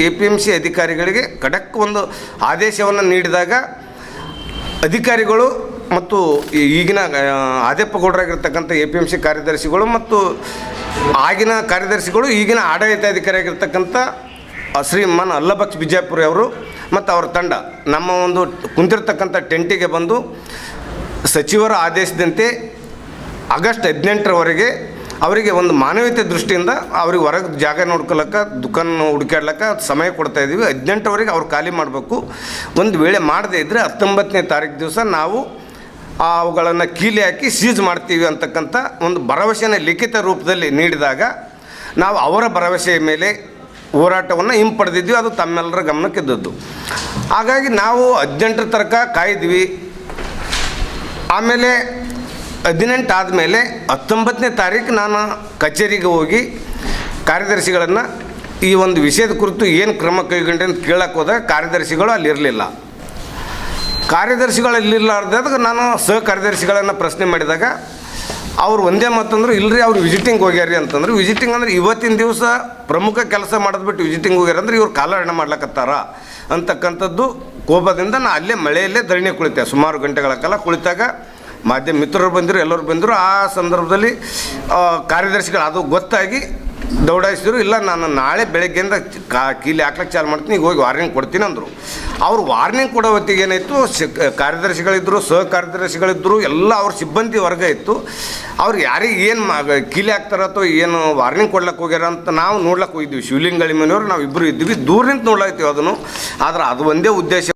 APMC ಅಧಿಕಾರಿಗಳಿಗೆ ಖಡಕ್ ಒಂದು ಆದೇಶವನ್ನು ನೀಡಿದಾಗ ಅಧಿಕಾರಿಗಳು ಮತ್ತು ಈಗಿನ ಆದೇಪಗೌಡರಾಗಿರ್ತಕ್ಕಂಥ APMC ಕಾರ್ಯದರ್ಶಿಗಳು ಮತ್ತು ಆಗಿನ ಕಾರ್ಯದರ್ಶಿಗಳು ಈಗಿನ ಆಡಳಿತಾಧಿಕಾರಿಯಾಗಿರ್ತಕ್ಕಂಥ ಶ್ರೀಮಾನ್ ಅಲ್ಲಬಕ್ಷ ಬಿಜಾಪುರಿ ಅವರು ಮತ್ತು ಅವರ ತಂಡ ನಮ್ಮ ಒಂದು ಕುಂತಿರ್ತಕ್ಕಂಥ ಟೆಂಟಿಗೆ ಬಂದು ಸಚಿವರ ಆದೇಶದಂತೆ ಆಗಸ್ಟ್ 18ರವರೆಗೆ ಅವರಿಗೆ ಒಂದು ಮಾನವೀಯತೆ ದೃಷ್ಟಿಯಿಂದ ಅವ್ರಿಗೆ ಹೊರಗೆ ಜಾಗ ನೋಡ್ಕೊಳ್ಳೋಕೆ ದುಕಾನು ಹುಡುಕಾಡ್ಲಿಕ್ಕೆ ಸಮಯ ಕೊಡ್ತಾಯಿದ್ದೀವಿ. 18ರವರೆಗೆ ಅವ್ರು ಖಾಲಿ ಮಾಡಬೇಕು. ಒಂದು ವೇಳೆ ಮಾಡದೇ ಇದ್ದರೆ 19ನೇ ತಾರೀಕು ದಿವಸ ನಾವು ಅವುಗಳನ್ನು ಕೀಲಿ ಹಾಕಿ ಸೀಜ್ ಮಾಡ್ತೀವಿ ಅಂತಕ್ಕಂಥ ಒಂದು ಭರವಸೆನ ಲಿಖಿತ ರೂಪದಲ್ಲಿ ನೀಡಿದಾಗ ನಾವು ಅವರ ಭರವಸೆಯ ಮೇಲೆ ಹೋರಾಟವನ್ನು ಹಿಂಪಡೆದಿದ್ವಿ. ಅದು ತಮ್ಮೆಲ್ಲರ ಗಮನಕ್ಕಿದ್ದದ್ದು. ಹಾಗಾಗಿ ನಾವು 18ರ ತನಕ ಕಾಯ್ದ್ವಿ. ಆಮೇಲೆ 18 ಆದಮೇಲೆ 19ನೇ ತಾರೀಕು ನಾನು ಕಚೇರಿಗೆ ಹೋಗಿ ಕಾರ್ಯದರ್ಶಿಗಳನ್ನು ಈ ಒಂದು ವಿಷಯದ ಕುರಿತು ಏನು ಕ್ರಮ ಕೈಗೊಂಡ್ರೆ ಅಂತ ಕೇಳಕ್ಕೆ ಹೋದಾಗ ಕಾರ್ಯದರ್ಶಿಗಳು ಅಲ್ಲಿರಲಿಲ್ಲ. ಕಾರ್ಯದರ್ಶಿಗಳಲ್ಲಿರಲಾರ್ದಾಗ ನಾನು ಸಹ ಕಾರ್ಯದರ್ಶಿಗಳನ್ನು ಪ್ರಶ್ನೆ ಮಾಡಿದಾಗ ಅವ್ರು ಒಂದೇ ಮಾತಂದ್ರು, ಇಲ್ಲರಿ ಅವ್ರು ವಿಸಿಟಿಂಗ್ ಹೋಗ್ಯಾರಿ ಅಂತಂದ್ರೆ. ವಿಸಿಟಿಂಗ್ ಅಂದರೆ ಇವತ್ತಿನ ದಿವಸ ಪ್ರಮುಖ ಕೆಲಸ ಮಾಡೋದು ಬಿಟ್ಟು ವಿಸಿಟಿಂಗ್ ಹೋಗ್ಯಾರ ಅಂದ್ರೆ ಇವ್ರು ಕಾಲಹರಣ ಮಾಡ್ಲಕತ್ತಾರ ಅಂತಕ್ಕಂಥದ್ದು ಕೋಪದಿಂದ ನಾನು ಅಲ್ಲೇ ಮಳೆಯಲ್ಲೇ ಧರಣಿ ಕುಳಿತೆ. ಸುಮಾರು ಗಂಟೆಗಳ ಕಾಲ ಕುಳಿತಾಗ ಮಾಧ್ಯಮ ಮಿತ್ರರು ಬಂದರು, ಎಲ್ಲರೂ ಬಂದರು. ಆ ಸಂದರ್ಭದಲ್ಲಿ ಕಾರ್ಯದರ್ಶಿಗಳು ಅದು ಗೊತ್ತಾಗಿ ದೌಡಾಯಿಸಿದ್ರು. ಇಲ್ಲ, ನಾನು ನಾಳೆ ಬೆಳಗ್ಗೆಯಿಂದ ಕೀಲಿ ಹಾಕ್ಲಿಕ್ಕೆ ಚಾಲು ಮಾಡ್ತೀನಿ, ಈಗ ಹೋಗಿ ವಾರ್ನಿಂಗ್ ಕೊಡ್ತೀನಿ ಅಂದರು. ಅವರು ವಾರ್ನಿಂಗ್ ಕೊಡೋ ಹೊತ್ತಿಗೆ ಏನಾಯಿತು, ಕಾರ್ಯದರ್ಶಿಗಳಿದ್ದರು, ಸಹ ಕಾರ್ಯದರ್ಶಿಗಳಿದ್ದರು, ಎಲ್ಲ ಅವ್ರ ಸಿಬ್ಬಂದಿ ವರ್ಗ ಇತ್ತು. ಅವ್ರು ಯಾರಿಗೆ ಏನು ಕೀಲಿ ಹಾಕ್ತಾರ ಅಥವಾ ಏನು ವಾರ್ನಿಂಗ್ ಕೊಡ್ಲಿಕ್ಕೆ ಹೋಗ್ಯಾರ ಅಂತ ನಾವು ನೋಡ್ಲಿಕ್ಕೆ ಹೋಗಿದ್ವಿ. ಶಿವಲಿಂಗಳಿ ಮನೆಯವರು ನಾವು ಇಬ್ಬರು ಇದ್ವಿ, ದೂರನಿಂದ ನೋಡ್ಲಾಗ್ತೀವಿ ಅದನ್ನು. ಆದ್ರೆ ಅದು ಒಂದೇ ಉದ್ದೇಶ